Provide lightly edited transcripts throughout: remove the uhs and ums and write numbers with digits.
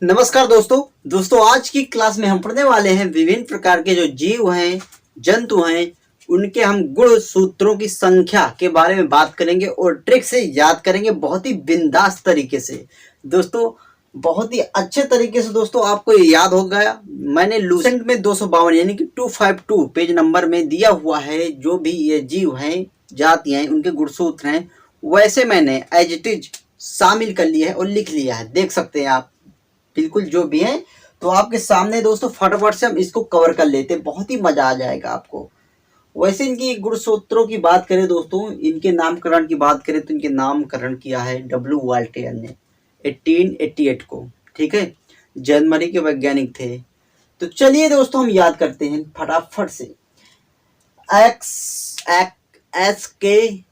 नमस्कार दोस्तों आज की क्लास में हम पढ़ने वाले हैं विभिन्न प्रकार के जो जीव हैं, जंतु हैं, उनके हम गुण सूत्रों की संख्या के बारे में बात करेंगे और ट्रिक से याद करेंगे बहुत ही बिंदास तरीके से। दोस्तों बहुत ही अच्छे तरीके से दोस्तों आपको ये याद हो गया। मैंने लूसेंट में 252 यानी कि 252 पेज नंबर में दिया हुआ है जो भी ये जीव हैं, जातियां हैं, उनके गुणसूत्र हैं, वैसे मैंने एज इट इज शामिल कर लिया है और लिख लिया है। देख सकते हैं आप बिल्कुल जो भी है। तो आपके सामने दोस्तों फटाफट से हम इसको कवर कर लेते हैं, बहुत ही मजा आ जाएगा आपको। वैसे इनकी गुणसूत्रों की बात करें दोस्तों, इनके नामकरण की बात करें तो इनके नामकरण किया है डब्ल्यू वाल्टेयर ने 1888 को। ठीक है, जनवरी के वैज्ञानिक थे। तो चलिए दोस्तों हम याद करते हैं फटाफट से। एस के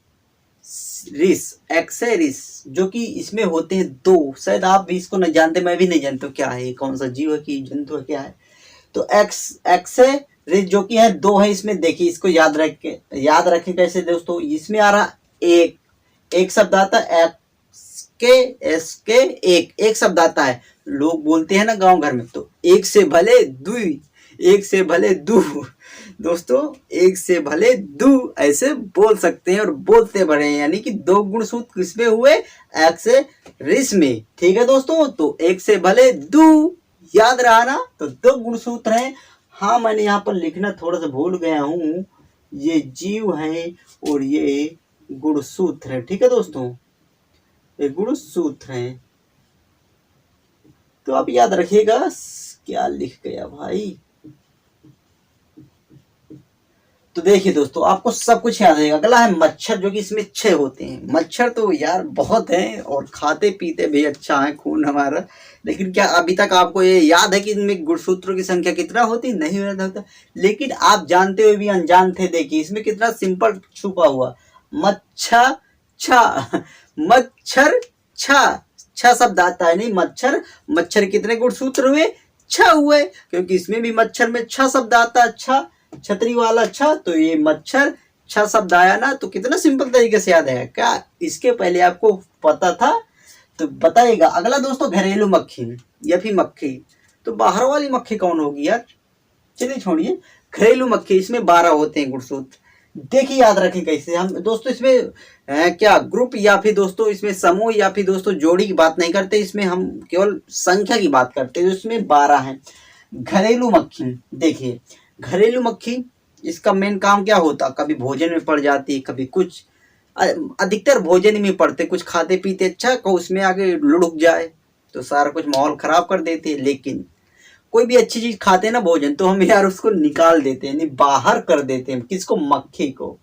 एक्सेरिस जो कि इसमें होते हैं दो। शायद आप भी इसको नहीं जानते, मैं भी नहीं जानता क्या है, कौन सा जीव है कि जंतु है, क्या है। तो एक्सेरिस जो कि है दो है इसमें। देखिए इसको याद रखें कैसे दोस्तों। इसमें आ रहा एक शब्द आता है, एस के एक शब्द आता है। लोग बोलते हैं ना गांव घर में, तो एक से भले दुई, एक से भले दू। दोस्तों एक से भले दू ऐसे बोल सकते हैं और बोलते बड़े हैं, यानी कि दो गुणसूत्र किसमें हुए, एक्सेरिस में। ठीक है दोस्तों, तो एक से भले दू याद रहा ना। तो दो गुणसूत्र हैं। हाँ मैंने यहाँ पर लिखना थोड़ा सा भूल गया हूँ, ये जीव है और ये गुणसूत्र है। ठीक है दोस्तों, ये गुणसूत्र है। तो आप याद रखिएगा क्या लिख गया भाई। तो देखिए दोस्तों आपको सब कुछ याद रहेगा। अगला है मच्छर, जो कि इसमें 6 होते हैं। मच्छर तो यार बहुत हैं और खाते पीते भी अच्छा है खून हमारा। लेकिन क्या अभी तक आपको ये याद है कि इनमें गुणसूत्रों की संख्या कितना होती, नहीं होता। लेकिन आप जानते हुए भी अनजान थे। देखिए इसमें कितना सिंपल छुपा हुआ, मच्छर छा, मच्छर छा, 6 शब्द आता है। नहीं मच्छर, मच्छर कितने गुणसूत्र हुए, 6 हुए, क्योंकि इसमें भी मच्छर में 6 शब्द आता है। अच्छा छतरी वाला अच्छा, तो ये मच्छर 6 शब्द आया ना। तो कितना सिंपल तरीके से याद है। क्या इसके पहले आपको पता था? तो बताइएगा। अगला दोस्तों घरेलू मक्खी या फिर मक्खी। तो बाहर वाली मक्खी कौन होगी यार, चलिए छोड़िए। घरेलू मक्खी, इसमें 12 होते हैं गुणसूत्र। देखिए याद रखें कैसे हम दोस्तों। इसमें क्या ग्रुप या फिर दोस्तों इसमें समूह या फिर दोस्तों जोड़ी की बात नहीं करते, इसमें हम केवल संख्या की बात करते हैं। इसमें 12 है घरेलू मक्खी। देखिए घरेलू मक्खी, इसका मेन काम क्या होता, कभी भोजन में पड़ जाती, कभी कुछ, अधिकतर भोजन में पड़ते, कुछ खाते पीते अच्छा को उसमें आगे लुढ़क जाए तो सारा कुछ माहौल खराब कर देते। लेकिन कोई भी अच्छी चीज खाते हैं ना भोजन, तो हम यार उसको निकाल देते हैं, नहीं बाहर कर देते हैं। किसको, मक्खी को।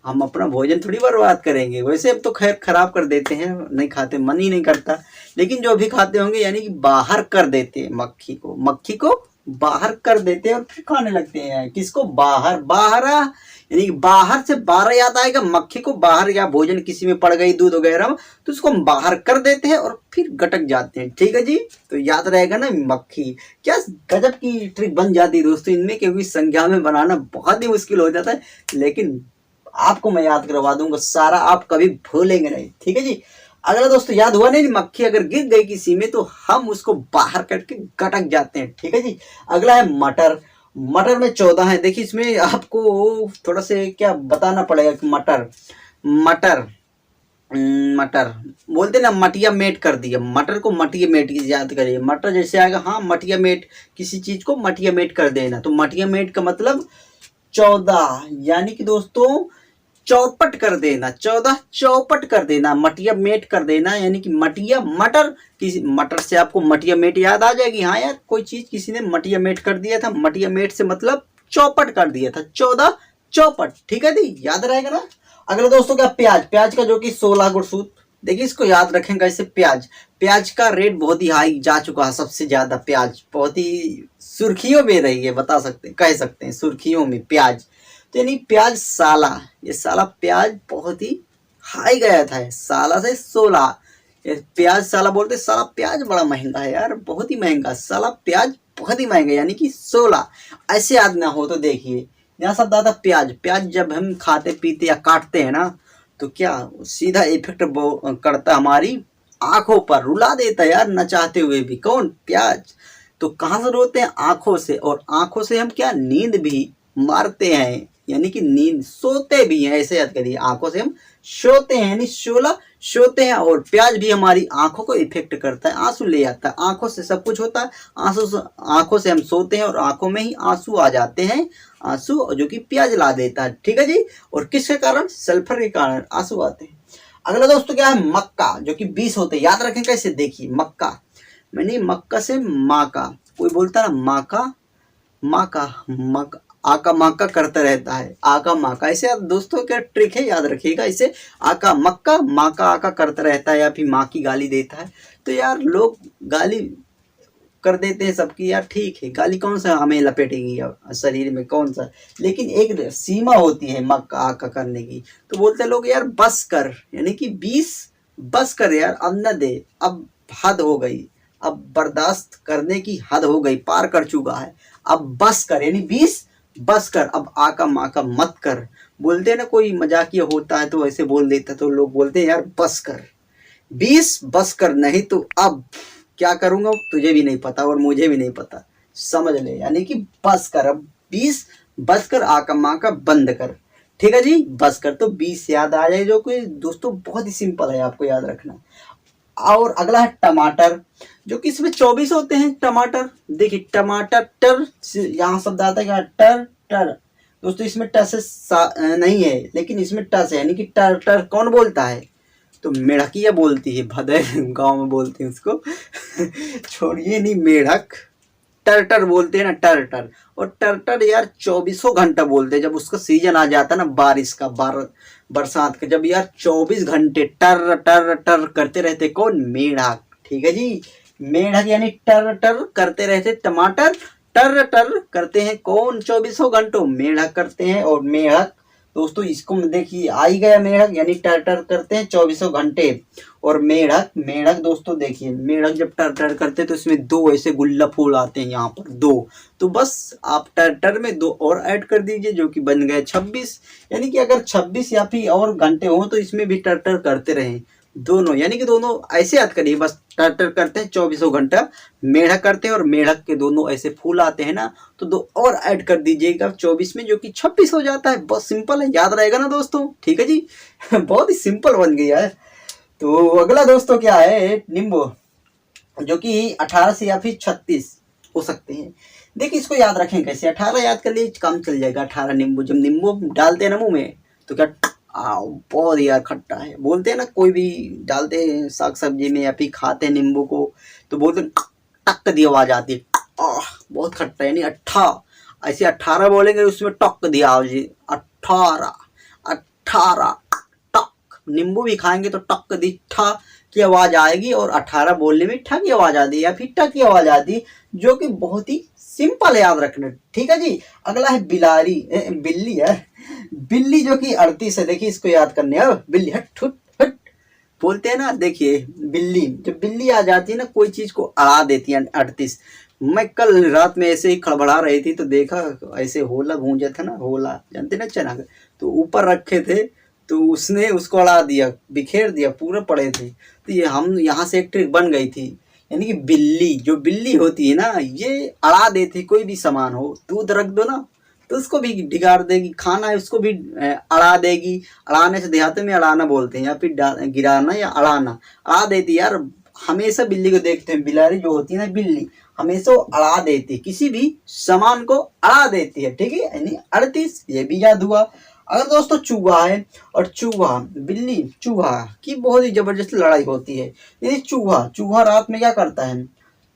हम अपना भोजन थोड़ी बर्बाद करेंगे, वैसे अब तो खैर खराब कर देते हैं, नहीं खाते, मन ही नहीं करता। लेकिन जो भी खाते होंगे यानी कि बाहर कर देते हैं मक्खी को, मक्खी को बाहर कर देते हैं और फिर खाने लगते हैं। किसको, बाहर, बाहर यानी कि बाहर से 12 याद आएगा। मक्खी को बाहर, या भोजन किसी में पड़ गई दूध वगैरह, तो उसको हम बाहर कर देते हैं और फिर गटक जाते हैं। ठीक है जी, तो याद रहेगा ना मक्खी। क्या गजब की ट्रिक बन जाती है दोस्तों इनमें, क्योंकि संख्या में बनाना बहुत ही मुश्किल हो जाता है। लेकिन आपको मैं याद करवा दूंगा सारा, आप कभी भूलेंगे नहीं। ठीक है जी। अगला दोस्तों याद हुआ नहीं, मक्खी अगर गिर गई किसी में तो हम उसको बाहर करके गटक जाते हैं। ठीक है जी। अगला है मटर। मटर में 14 है। देखिए इसमें आपको थोड़ा से क्या बताना पड़ेगा कि मटर मटर मटर बोलते ना, मटिया मेट कर दिया। मटर को मटिया मेट याद करिए। मटर जैसे आएगा, हाँ मटिया मेट, किसी चीज को मटिया मेट कर देना। तो मटिया मेट का मतलब 14, यानी कि दोस्तों चौपट कर देना। 14 चौपट कर देना, मटिया मेट कर देना, यानी कि मटिया मटर। किसी मटर से आपको मटिया मेट याद आ जाएगी। हाँ यार, कोई चीज किसी ने मटिया मेट कर दिया था, मटिया मेट से मतलब चौपट कर दिया था। 14 चौपट। ठीक है जी, याद रहेगा ना। अगला दोस्तों क्या, प्याज। प्याज का जो कि 16 गुणसूत्र। देखिए इसको याद रखेंगे कैसे। प्याज, प्याज का रेट बहुत ही हाई जा चुका है, सबसे ज्यादा प्याज बहुत ही सुर्खियों में रही है, बता सकते, कह सकते हैं सुर्खियों में प्याज। तो यानी प्याज साला, ये साला प्याज बहुत ही हाई गया था, साला से 16। ये प्याज साला बोलते, साला प्याज बड़ा महंगा है यार, बहुत ही महंगा, साला प्याज बहुत ही महंगा, यानी कि 16। ऐसे याद ना हो तो देखिए यहाँ शब्द आता प्याज। प्याज जब हम खाते पीते या काटते हैं ना, तो क्या सीधा इफेक्ट करता हमारी आंखों पर रुला देता है यार, न चाहते हुए भी। कौन? प्याज। तो कहाँ से रोते हैं? आंखों से। और आंखों से हम क्या, नींद भी मारते हैं, यानी कि नींद सोते भी हैं, ऐसे याद करिए। आंखों से हम सोते हैं, यानी शोला सोते हैं। और प्याज भी हमारी आंखों को इफेक्ट करता है, आंसू ले आता है। आंखों से सब कुछ होता है। आंखों से हम सोते हैं और आंखों में ही आंसू आ जाते हैं, आंसू जो कि प्याज ला देता है। ठीक है जी। और किसके कारण? सल्फर के कारण आंसू आते हैं। अगला दोस्तों क्या है? मक्का, जो कि 20 होते हैं। याद रखें कैसे? देखिए, मक्का मैंने मक्का से माँ का, कोई बोलता ना माँ का, माँ का, मक आका माका करता रहता है, आका माका। ऐसे यार दोस्तों क्या ट्रिक है, याद रखिएगा। इसे आका मक्का, माँ का आका करता रहता है, या फिर माँ की गाली देता है। तो यार लोग गाली कर देते हैं सबकी, यार ठीक है, गाली कौन सा हमें लपेटेगी शरीर में, कौन सा। लेकिन एक सीमा होती है मक्का आका करने की। तो बोलते हैं लोग यार बस कर, यानी कि 20 बस कर यार, अब न दे, अब हद हो गई, अब बर्दाश्त करने की हद हो गई, पार कर चुका है, अब बस कर, यानी 20 बस कर, अब आका माका मत कर। बोलते हैं ना, कोई मजाकिया होता है तो ऐसे बोल देता है, तो लोग बोलते हैं यार बस कर, 20 बस कर, नहीं तो अब क्या करूंगा तुझे भी नहीं पता और मुझे भी नहीं पता, समझ ले। यानी कि बस कर, अब 20 बस कर, आका माका बंद कर। ठीक है जी, बस कर। तो 20 याद आ जाए, जो कि दोस्तों बहुत ही सिंपल है, आपको याद रखना। और अगला है टमाटर, जो कि इसमें 24 होते हैं टमाटर। देखिए टमाटर, टर यहाँ शब्द आता है क्या? टर टर। दोस्तों इसमें ट से नहीं है, लेकिन इसमें ट से, यानी कि टर टर कौन बोलता है? तो मेढकिया बोलती है, भदर गांव में बोलते हैं उसको। छोड़िए, नहीं मेढक, टर्टर बोलते हैं ना, टर्टर। और टर्टर यार 24 घंटा बोलते हैं, जब उसका सीजन आ जाता है ना बारिश का, बरसात का, जब यार 24 घंटे टर टर टर करते रहते। कौन? मेढक। ठीक है जी, मेढक यानी टर टर करते रहते। टमाटर टर टर करते हैं कौन? 24 घंटों मेढक करते हैं। और मेढक दोस्तों इसको देखिए, आ ही गया मेढक, यानी टर टर करते हैं 24 घंटे। और मेढक, मेढक दोस्तों देखिए, मेढक जब टर टर करते हैं तो इसमें 2 ऐसे गुल्ला फूल आते हैं, यहाँ पर 2। तो बस आप टर टर में 2 और ऐड कर दीजिए, जो कि बन गए 26। यानी कि अगर 26 या फिर और घंटे हो तो इसमें भी टर टर करते रहें दोनों, यानी कि दोनों ऐसे याद करिए, बस टर टर करते हैं 24 घंटा, मेढक करते हैं, और मेढक के दोनों ऐसे फूल आते हैं ना, तो 2 और ऐड कर दीजिएगा 24 में, जो कि 26 हो जाता है। बहुत सिंपल है, याद रहेगा ना दोस्तों? ठीक है जी। बहुत ही सिंपल बन गया है। तो अगला दोस्तों क्या है? नींबू, जो कि 18 से या फिर 36 हो सकते हैं। देखिए इसको याद रखें कैसे, 18 याद कर लिए, काम चल जाएगा। 18 नींबू, जब नींबू डालते हैं ना मुंह में, तो क्या बहुत यार खट्टा है, बोलते हैं ना, कोई भी डालते हैं साग सब्जी में या फिर खाते हैं नींबू को, तो बोलते हैं टक दी आवाज आती है, बहुत खट्टा, यानी 18। ऐसे 18 बोलेंगे, उसमें टक दी आवाज, 18 18 टक। नींबू भी खाएंगे तो टक दी ठा की आवाज आएगी, और 18 बोलने में ठ की आवाज आती है या फिर ट की आवाज आती है, जो कि बहुत ही सिंपल है, याद रखना। ठीक है जी। अगला है बिलारी, बिल्ली है, बिल्ली जो कि 38 है। देखिए इसको याद करने, अब बिल्ली हट हट हट बोलते हैं ना। देखिए बिल्ली, जब बिल्ली आ जाती है ना, कोई चीज को अड़ा देती है, 38। मैं कल रात में ऐसे ही खड़बड़ा रही थी, तो देखा ऐसे होला भूंजा था ना, होला जानते ना, चना, तो ऊपर रखे थे, तो उसने उसको अड़ा दिया, बिखेर दिया, पूरे पड़े थे। तो ये हम यहाँ से एक ट्रिक बन गई थी, यानी कि बिल्ली, जो बिल्ली होती है ना, ये अड़ा देती, कोई भी सामान हो, दूध रख दो ना, तो उसको भी ढिगार देगी, खाना है उसको भी अड़ा देगी। अड़ाने से देहात में अड़ाना बोलते हैं, या फिर गिराना या अड़ाना, अड़ा देती यार। हमेशा बिल्ली को देखते हैं, बिलारी जो होती है ना बिल्ली, हमेशा अड़ा देती है, किसी भी सामान को अड़ा देती है। ठीक है, यानी 38, ये भी याद हुआ। अगर दोस्तों चूहा है, और चूहा बिल्ली चूहा की बहुत ही जबरदस्त लड़ाई होती है। यानी चूहा, चूहा रात में क्या करता है?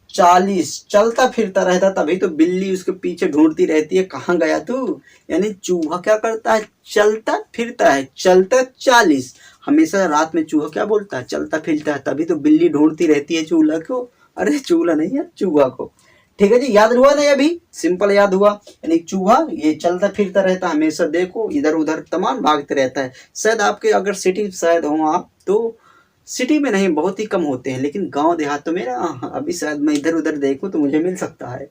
40 चलता फिरता रहता, तभी तो बिल्ली उसके पीछे ढूंढती रहती है, कहाँ गया तू। यानी चूहा क्या करता है? चलता फिरता है, चलता 40। हमेशा रात में चूहा क्या बोलता है? चलता फिरता है, तभी तो बिल्ली ढूंढती रहती है चूल्हा को, अरे चूल्हा नहीं है, चूहा को। ठीक है जी, याद हुआ ना? अभी सिंपल याद हुआ। यानी चूहा ये चलता फिरता रहता, हमेशा देखो इधर उधर तमाम भागते रहता है। शायद आपके अगर सिटी शायद हो आप, तो सिटी में नहीं, बहुत ही कम होते हैं, लेकिन गांव देहातों में ना, अभी शायद मैं इधर उधर देखूं तो मुझे मिल सकता है।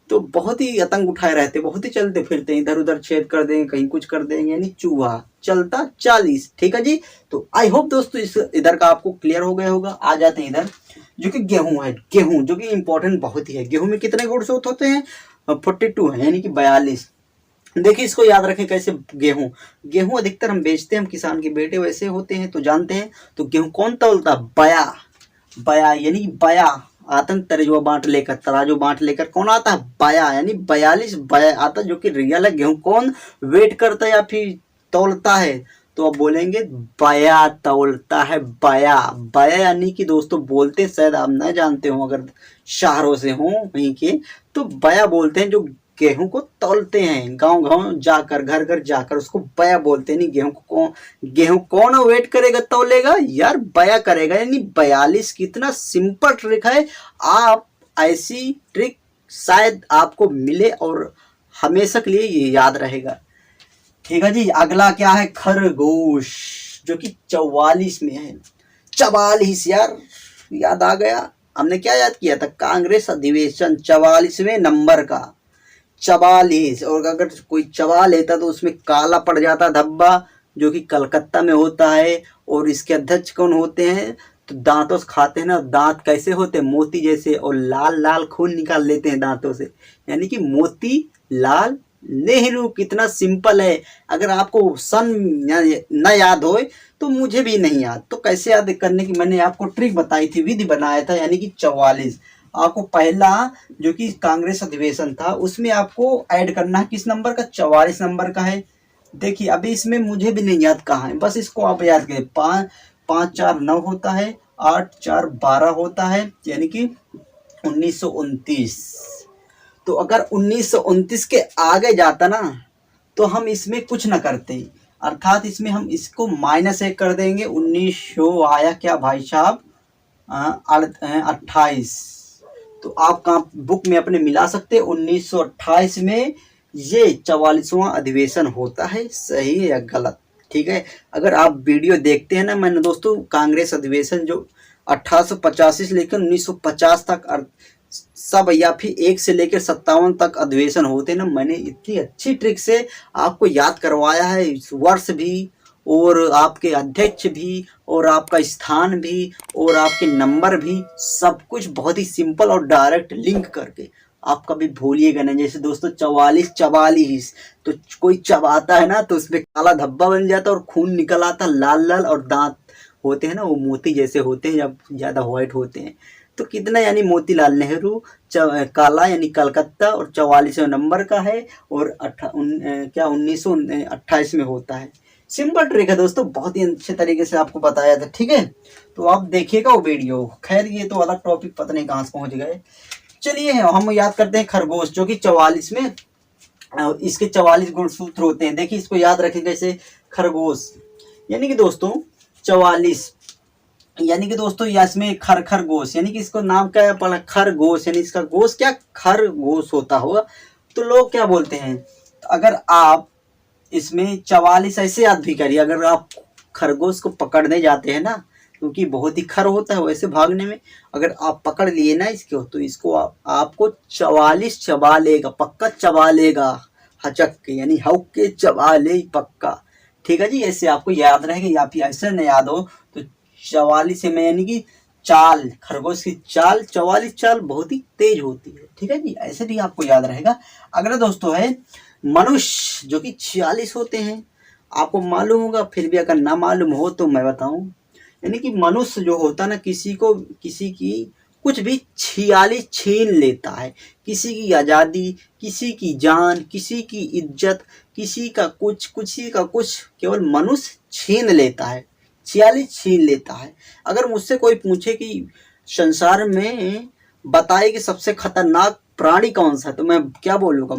तो बहुत ही आतंक उठाए रहते, बहुत ही चलते फिरते, इधर उधर छेद कर देंगे, कहीं कुछ कर देंगे, यानी चूहा चलता 40। ठीक है जी। तो आई होप दोस्तों इस इधर का आपको क्लियर हो गया होगा। आ जाते हैं इधर, जो कि गेहूं है। गेहूं जो कि इंपॉर्टेंट बहुत ही है। गेहूं में कितने गुण होते हैं? 42 है, यानी कि 42। देखिए इसको याद रखें कैसे। गेहूं, गेहूं अधिकतर हम बेचते हैं, हम किसान के बेटे वैसे होते हैं तो जानते हैं। तो गेहूं कौन तौलता? बया। बया यानी कि बया, आतंक तराजू बांट लेकर, तराजू बांट लेकर कौन आता है? बया, यानी 42 बया आता, जो कि रियल है। गेहूं कौन वेट करता है या फिर तौलता है? तो अब बोलेंगे बया तौलता है। बया, बया यानी कि दोस्तों बोलते शायद आप न जानते हो, अगर शहरों से हो वहीं के, तो बया बोलते हैं जो गेहूं को तौलते हैं, गांव गांव जाकर, घर घर जाकर, उसको बया बोलते हैं। नहीं, गेहूं कौन वेट करेगा, तौलेगा? यार बया करेगा, यानी 42। कितना सिंपल ट्रिक है। आप ऐसी ट्रिक शायद आपको मिले और हमेशा के लिए ये याद रहेगा। ठीक है जी। अगला क्या है? खरगोश, जो कि 44 में है। 44 यार, याद आ गया। हमने क्या याद किया था? कांग्रेस अधिवेशन 44वें नंबर का, 44। और अगर कोई चबा लेता तो उसमें काला पड़ जाता धब्बा, जो कि कलकत्ता में होता है। और इसके अध्यक्ष कौन होते हैं? तो दांतों से खाते हैं ना, दांत कैसे होते हैं? मोती जैसे, और लाल लाल खून निकाल लेते हैं दांतों से, यानी कि मोती लाल नेहरू। कितना सिंपल है। अगर आपको सन न याद हो तो मुझे भी नहीं याद, तो कैसे याद करने की मैंने आपको ट्रिक बताई थी, विधि बनाया था, यानी कि 44। आपको पहला जो कि कांग्रेस अधिवेशन था उसमें आपको ऐड करना है किस नंबर का? 44 नंबर का है। देखिए अभी इसमें मुझे भी नहीं याद कहाँ है, बस इसको आप याद करें। 5 5 4 9 होता है, 8 4 12 होता है, यानी कि 1929। तो अगर 1929 के आगे जाता ना तो हम इसमें कुछ ना करते, अर्थात इसमें हम इसको -1 कर देंगे। 1900 आया क्या भाई साहब? 28। तो आप कहाँ बुक में अपने मिला सकते हैं। 1928 में ये 44वां अधिवेशन होता है। सही है या गलत? ठीक है। अगर आप वीडियो देखते हैं ना, मैंने दोस्तों कांग्रेस अधिवेशन जो 1885 से लेकर 1950 तक सब, या फिर 1 से लेकर 57 तक अधिवेशन होते हैं ना, मैंने इतनी अच्छी ट्रिक से आपको याद करवाया है। वर्ष भी, और आपके अध्यक्ष भी, और आपका स्थान भी, और आपके नंबर भी, सब कुछ बहुत ही सिंपल और डायरेक्ट लिंक करके। आप कभी भूलिएगा नहीं। जैसे दोस्तों 44 तो कोई चबाता है ना तो उसमें काला धब्बा बन जाता है और खून निकल आता लाल लाल, और दांत होते हैं ना वो मोती जैसे होते हैं, जब ज़्यादा व्हाइट होते हैं। तो कितना, यानी मोतीलाल नेहरू काला, यानी कलकत्ता, और 44वें नंबर का है, और 1928 में होता है। सिंपल ट्रिक है दोस्तों, बहुत ही अच्छे तरीके से आपको बताया था। ठीक है, तो आप देखिएगा वो वीडियो। खैर ये तो अलग टॉपिक, पता नहीं कहाँ से पहुंच गए। चलिए हम याद करते हैं खरगोश, जो कि 44 में, इसके 44 गुणसूत्र होते हैं। देखिए इसको याद रखें कैसे। खरगोश यानी कि दोस्तों 44, यानी कि दोस्तों इसमें खरगोश, यानी कि इसको नाम क्या है पड़ा? खरगोश, यानी इसका गोश क्या? खरगोश होता होगा। तो लोग क्या बोलते हैं? अगर आप इसमें 44 ऐसे याद भी करिए। अगर आप खरगोश को पकड़ने जाते हैं ना, क्योंकि बहुत ही खर होता है वैसे भागने में, अगर आप पकड़ लिए ना इसको, तो इसको आपको 44 चबा लेगा, पक्का चबा लेगा, हचक के, यानी हक के चबा ले पक्का। ठीक है जी, ऐसे आपको याद रहेगा, या फिर ऐसे न याद हो तो 44 में, यानी कि चाल, खरगोश की चाल, 44 चाल बहुत ही तेज होती है। ठीक है जी, ऐसे भी आपको याद रहेगा। अगला दोस्तों है मनुष्य, जो कि 46 होते हैं। आपको मालूम होगा, फिर भी अगर ना मालूम हो तो मैं बताऊं। यानी कि मनुष्य जो होता ना, किसी की कुछ भी 46 छीन लेता है। किसी की आज़ादी, किसी की जान, किसी की इज्जत, किसी का कुछ, केवल मनुष्य छीन लेता है। 46 छीन लेता है। अगर मुझसे कोई पूछे कि संसार में बताए कि सबसे खतरनाक प्राणी कौन सा है, तो मैं क्या बोलूँगा?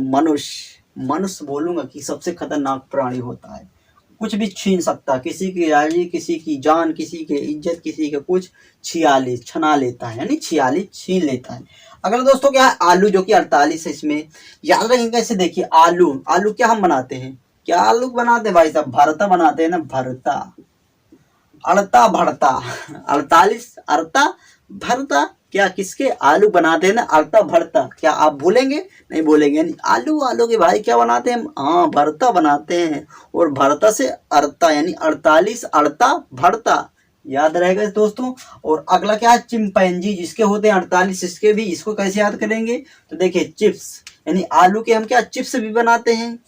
मनुष्य बोलूँगा कि सबसे खतरनाक प्राणी होता है। कुछ भी छीन सकता, किसी की आज़ादी, किसी की जान, किसी की इज्जत, किसी का कुछ 46 छना लेता है, यानी 46 छीन लेता है। अगला दोस्तों क्या है? आलू, जो कि 48 है। इसमें याद रखेंगे कैसे। देखिए आलू क्या हम बनाते हैं? क्या आलू बनाते हैं भाई साहब? भरता बनाते हैं ना, भरता, अड़ता भरता। 48 अड़ता भरता क्या किसके, आलू बनाते हैं ना, अरता भरता, क्या आप भूलेंगे? नहीं भूलेंगे। यानी आलू आलू के भाई क्या बनाते हैं हम? हाँ, भरता बनाते हैं। और भरता से अरता यानी 48 अरता भरता, याद रहेगा दोस्तों। और अगला क्या है? चिंपैंजी, जिसके होते हैं 48, इसके भी, इसको कैसे याद करेंगे? तो देखिए चिप्स, यानी आलू के हम क्या चिप्स भी बनाते हैं,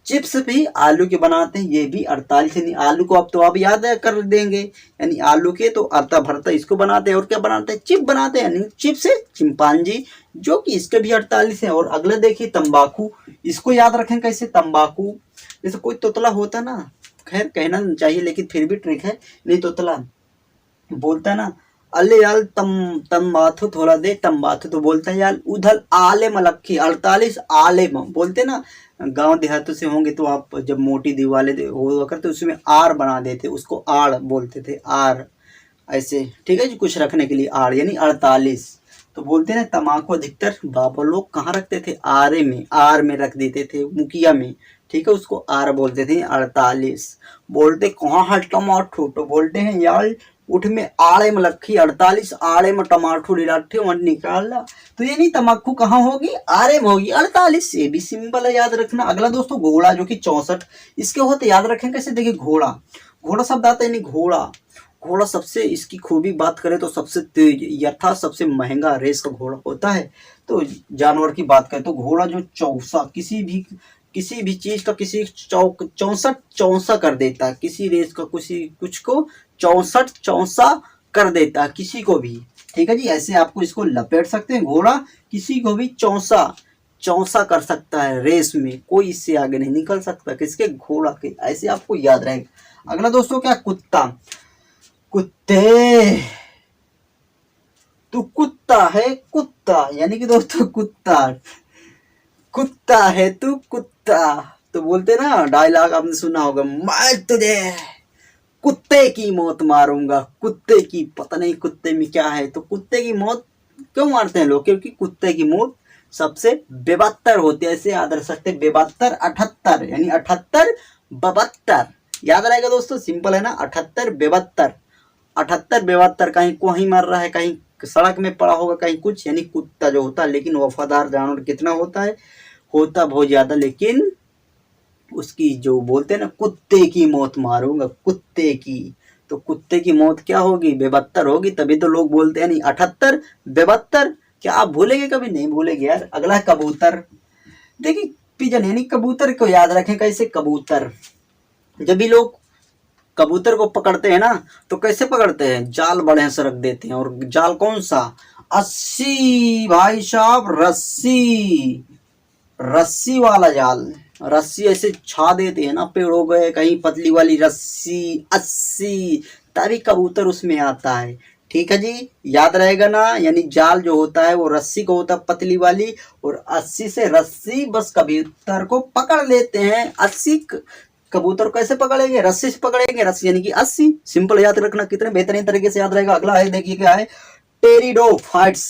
चिप्स भी आलू के बनाते हैं, ये भी 48, यानी आलू को अब तो आप याद कर देंगे, यानी आलू के तो अरता भरता इसको बनाते हैं। और क्या बनाते हैं? चिप बनाते हैं, यानी चिप से चिंपांजी, जो कि इसके भी 48 है। और अगले देखिए तंबाकू, इसको याद रखें कैसे? तंबाकू, जैसे कोई तोतला होता ना, खैर कहना नहीं चाहिए लेकिन फिर भी ट्रिक है, नहीं तोतला बोलता है ना, अले याल तम्बाथु थोड़ा दे तम्बाथु, तो बोलता है यार उधर आले मलक्खी 48 आले बोलते ना। गांव देहातों से होंगे तो आप जब मोटी दीवारें हुआ करते उसमें आर बना देते, उसको आड़ बोलते थे, आर ऐसे, ठीक है जी, कुछ रखने के लिए आड़ यानी 48। तो बोलते हैं ना तम्बाकू अधिकतर बाबा लोग कहाँ रखते थे? आरे में, आर में रख देते थे, मुखिया में, ठीक है, उसको आर बोलते थे। 48 बोलते कहाँ है टमाटो, तो बोलते हैं यार उठ में आड़े में लखी 48 आड़े में टमाटो लिलाठे मन निकाला। तो ये नहीं तम्बाकू कहाँ होगी? आरे में होगी 48। ये भी सिंपल है, याद रखना। अगला दोस्तों घोड़ा, जो कि 64, इसके होते याद रखें कैसे? देखिए घोड़ा, घोड़ा शब्द आता है नहीं, घोड़ा, घोड़ा सबसे, इसकी खूबी बात करें तो सबसे तेज यथा सबसे महंगा रेस का घोड़ा होता है। तो जानवर की बात करें तो घोड़ा जो चौसा, किसी भी चीज का किसी चौसठ चौसा कर देता है, किसी रेस का कुछ को 64 चौसा कर देता है, किसी को भी, ठीक है जी। ऐसे आपको इसको लपेट सकते हैं, घोड़ा किसी को भी चौसा चौसा कर सकता है रेस में, कोई इससे आगे नहीं निकल सकता, किसके? घोड़ा के। ऐसे आपको याद रहेगा। अगला दोस्तों क्या? कुत्ता, कुत्ते, तू कुत्ता है कुत्ता, यानी कि दोस्तों कुत्ता, कुत्ता है तू कुत्ता, तो बोलते ना डायलॉग आपने सुना होगा, मैं तुझे कुत्ते की मौत मारूंगा, कुत्ते की, पता नहीं कुत्ते में क्या है। तो कुत्ते की मौत क्यों मारते हैं लोग? क्योंकि कुत्ते की मौत सबसे बेबत्तर होती है, ऐसे याद रख सकते, बेबत्तर 78 यानी 78 72, याद रहेगा दोस्तों, सिंपल है ना, 78 72, 78 72, कहीं कोहीं मर रहा है, कहीं सड़क में पड़ा होगा, कहीं कुछ, यानी कुत्ता जो होता है। लेकिन वफादार जानवर कितना होता है? होता बहुत ज्यादा, लेकिन उसकी जो बोलते हैं ना, कुत्ते की मौत मारूंगा, कुत्ते की, तो कुत्ते की मौत क्या होगी? बेबत्तर होगी, तभी तो लोग बोलते हैं नहीं 78 72, क्या आप भूलेंगे? कभी नहीं भूलेंगे यार। अगला कबूतर, देखिए पिजन यानी कबूतर को याद रखें कैसे? कबूतर, जब भी लोग कबूतर को पकड़ते हैं ना, तो कैसे पकड़ते हैं? जाल बड़े से रख देते हैं, और जाल कौन सा? 80 भाई साहब, रस्सी, रस्सी वाला जाल, रस्सी ऐसे छा देते हैं ना, पेड़ हो गए कहीं पतली वाली रस्सी, 80, तभी कबूतर उसमें आता है, ठीक है जी, याद रहेगा ना। यानी जाल जो होता है वो रस्सी को होता है पतली वाली, और 80 से रस्सी बस कबूतर को पकड़ लेते हैं। 80 कबूतर कैसे पकड़ेंगे? रस्सी से पकड़ेंगे, रस्सी यानी कि 80, सिंपल याद रखना, कितने बेहतरीन तरीके से याद रहेगा। अगला है देखिए क्या है? टेरिडोफाइट्स,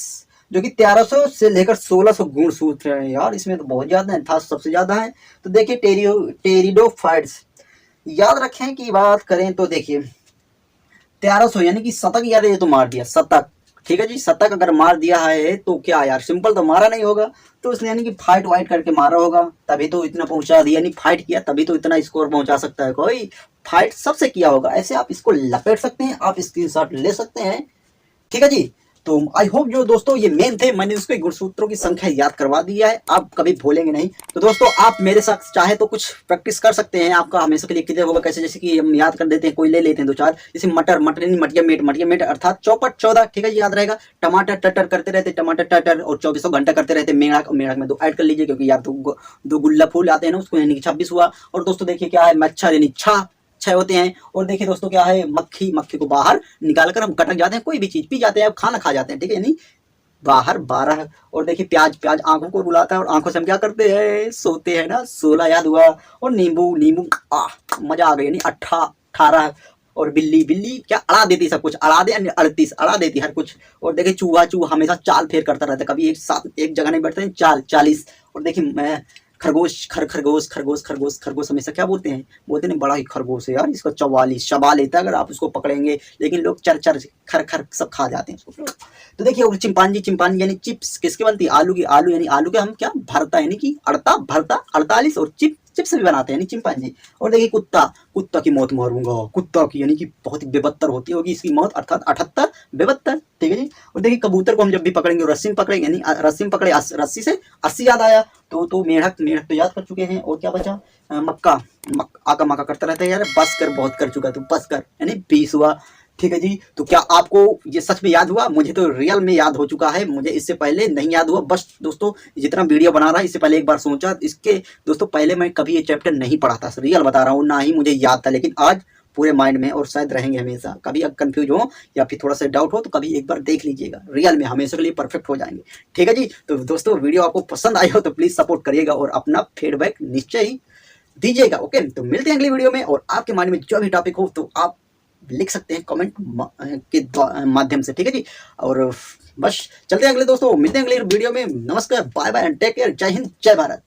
जो कि 1300 से लेकर 1600 गुणसूत्र हैं यार, इसमें तो बहुत ज्यादा है, था सबसे ज्यादा है। तो देखिए टेरिडोफाइट्स, याद रखें कि बात करें तो देखिए 1300 यानी कि शतक, यार ये तो मार दिया शतक, ठीक है जी, शतक अगर मार दिया है तो क्या यार, सिंपल तो मारा नहीं होगा, तो उसने यानी कि फाइट वाइट करके मारा होगा, तभी तो इतना पहुंचा दिया, यानी फाइट किया तभी तो इतना स्कोर पहुंचा सकता है कोई, फाइट सबसे किया होगा। ऐसे आप इसको लपेट सकते हैं, आप स्क्रीनशॉट ले सकते हैं, ठीक है जी। तो आई होप जो दोस्तों ये मेन थे, मैंने उसको गुणसूत्रों की संख्या याद करवा दिया है, आप कभी भूलेंगे नहीं। तो दोस्तों आप मेरे साथ चाहे तो कुछ प्रैक्टिस कर सकते हैं, आपका हमेशा के लिए क्लियर होगा। कैसे? जैसे कि हम याद कर देते हैं, कोई ले लेते हैं दो चार, जैसे मटर, मटर नहीं मटिया मेट अर्थात चौपट 14, ठीक है जी, याद रहेगा। टमाटर टटर करते रहते, टमाटर टटर, और 24 घंटा करते रहते, मेढ़क, मेढ़क में 2 ऐड कर लीजिए, क्योंकि यार दो गुल्ला फूल आते हैं ना उसको, यानी कि 26 हुआ। और दोस्तों देखिए क्या है? मच्छर यानी छह होते हैं। और देखिए दोस्तों क्या है? मक्खी, मक्खी को बाहर निकालकर हम कटक जाते हैं, कोई भी चीज पी जाते हैं, खाना खा जाते हैं, ठीक है, यानी बाहर 12। और देखिए प्याज, प्याज आंखों को रुलाता है, और आंखों से हम क्या करते हैं? सोते हैं ना, 16 याद हुआ। और नींबू, नींबू मजा आ गया, यानी 18। और बिल्ली, बिल्ली क्या अड़ा देती, सब कुछ अड़ा दे, 38 अड़ा देती हर कुछ। और देखिए चूहा, चूहा हमेशा चाल फेर करता रहता है, कभी एक साथ एक जगह नहीं बैठते हैं, चाल 40। और देखिए मैं खरगोश खरगोश खरगोश खरगोश खरगोश हमेशा क्या बोलते हैं, बोलते हैं बड़ा ही खरगोश है यार, इसका 44 चबा लेता है अगर आप उसको पकड़ेंगे, लेकिन लोग चर चर खर खर सब खा जाते हैं उसको। तो देखिए चिंपांजी, चिंपांजी यानी चिप्स किसकी बनती है, आलू की। आलू यानी आलू के हम क्या भरता यानी कि अड़ता भरता 48 और चिप्स भी बनाते हैं यानी चिंपांजी। और देखिए कुत्ता, कुत्ता की मौत मारूंगा, कुत्ता की यानी कि बहुत ही बेबत्तर होती होगी इसकी मौत, अर्थात 78 बेबत्तर, ठीक है जी। और देखिए कबूतर को हम जब भी पकड़ेंगे रस्सी में पकड़ेंगे, यानी रस्सी में पकड़े, रस्सी से 80 याद आया, तो मेढक, मेढक तो याद कर चुके हैं। और क्या बचा, मक्का, आका मक्का करता रहता है यार, बस कर बहुत कर चुका तू, बस कर यानी 20 हुआ, ठीक है जी। तो क्या आपको ये सच में याद हुआ, मुझे तो रियल में याद हो चुका है, मुझे इससे पहले नहीं याद हुआ। बस दोस्तों जितना वीडियो बना रहा है इससे पहले एक बार सोचा, इसके दोस्तों पहले मैं कभी ये चैप्टर नहीं पढ़ा था, रियल बता रहा हूँ, ना ही मुझे याद था, लेकिन आज पूरे माइंड में और शायद रहेंगे हमेशा। कभी अगर कंफ्यूज हो या फिर थोड़ा सा डाउट हो तो कभी एक बार देख लीजिएगा, रियल में हमेशा के लिए परफेक्ट हो जाएंगे, ठीक है जी। तो दोस्तों वीडियो आपको पसंद आई हो तो प्लीज सपोर्ट करिएगा और अपना फीडबैक निश्चय ही दीजिएगा, ओके। तो मिलते हैं अगली वीडियो में, और आपके माइंड में जो भी टॉपिक हो तो आप लिख सकते हैं कमेंट के माध्यम से, ठीक है जी। और बस चलते हैं अगले दोस्तों, मिलते हैं अगले वीडियो में, नमस्कार, bye bye and take care, जय हिंद, जय भारत।